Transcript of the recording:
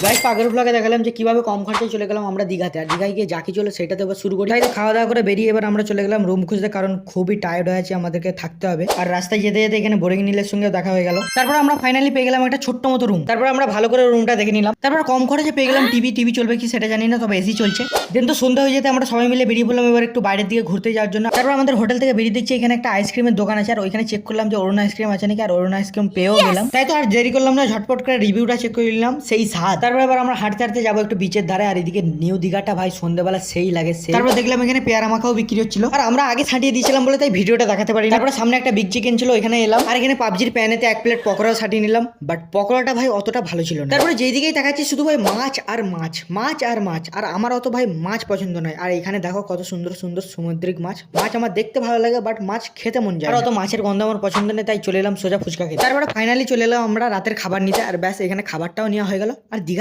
Guys আগের ব্লগে দেখালাম যে কিভাবে কম খরচায় চলে গেলাম আমরা দীঘাতে, আর দীঘায় গিয়ে যা কিছু হলো সেটাতে এবার শুরু করি। তাই তো খাওয়া দাওয়া করে বেরিয়ে এবার আমরা চলে গেলাম রুম খুঁজতে, কারণ খুবই টায়ার্ড হয়ে আছে, আমাদেরকে থাকতে হবে। আর রাস্তায় যেতে যেতে এখানে বোরিং নীলের সঙ্গে দেখা হয়ে গেল। তারপর আমরা ফাইনালি পেয়ে গেলাম একটা ছোট্ট মতো রুম। তারপর আমরা ভালো করে রুমটা দেখে নিলাম। তারপর কম খরচে পেয়ে গেলাম টিভি চলবে কি সেটা জানি না, তবে এসি চলছে। দেন তো সন্ধ্যা হয়ে যেতে আমরা সবাই মিলে বেরিয়ে পড়লাম এবার একটু বাইরের দিকে ঘুরতে যাওয়ার জন্য। তারপর আমাদের হোটেল থেকে বেরিয়ে দিচ্ছি, এখানে একটা আইসক্রিমের দোকান আছে, আর ওইখানে চেক করলাম যে অরুণ আইসক্রিম আছে নাকি, আর অরুণ আইসক্রিম পেয়েও গেলাম। তাই তো আর দেরি করলাম না, ঝটপট করে রিভিউটা চেক করে নিলাম, সেই স্বাদ। তারপর এবার আমরা হাঁটতে হাঁটতে যাবো একটু বিচের ধারে, আর এদিকে নিউ দীঘাটা ভাই সন্ধ্যাবেলা সেই লাগে সেই। তারপর দেখলাম এখানে পেয়ারা মাখাও বিক্রি হচ্ছিল, আর আমরা আগে ছাটিয়ে দিয়েছিলাম বলে তাই ভিডিওটা দেখাতে পারি। তারপরে সামনে একটা বিগ চিকেন ছিল, এখানে এলাম, আর এখানে পাবজির প্যানেতে এক প্লেট পকোড়াও ছাটিয়ে নিলাম, বাট পকোড়াটা ভাই অতটা ভালো ছিল না। তারপরে যেই দিকেই দেখাচ্ছি শুধু ভাই মাছ আর মাছ, মাছ আর মাছ, আর আমার অত ভাই মাছ পছন্দ নয়। আর এখানে দেখো কত সুন্দর সুন্দর সামুদ্রিক মাছ। মাছ আমার দেখতে ভালো লাগে, বাট মাছ খেতে মন যায়, আর অত মাছের গন্ধ আমার পছন্দ নেই, তাই চলে এলাম সোজা ফুচকা খেতে। তারপরে ফাইনালি চলে এলাম আমরা রাতের খাবার নিতে, আর ব্যাস এখানে খাবারটাও নেওয়া হয়ে গেল, আর দীঘা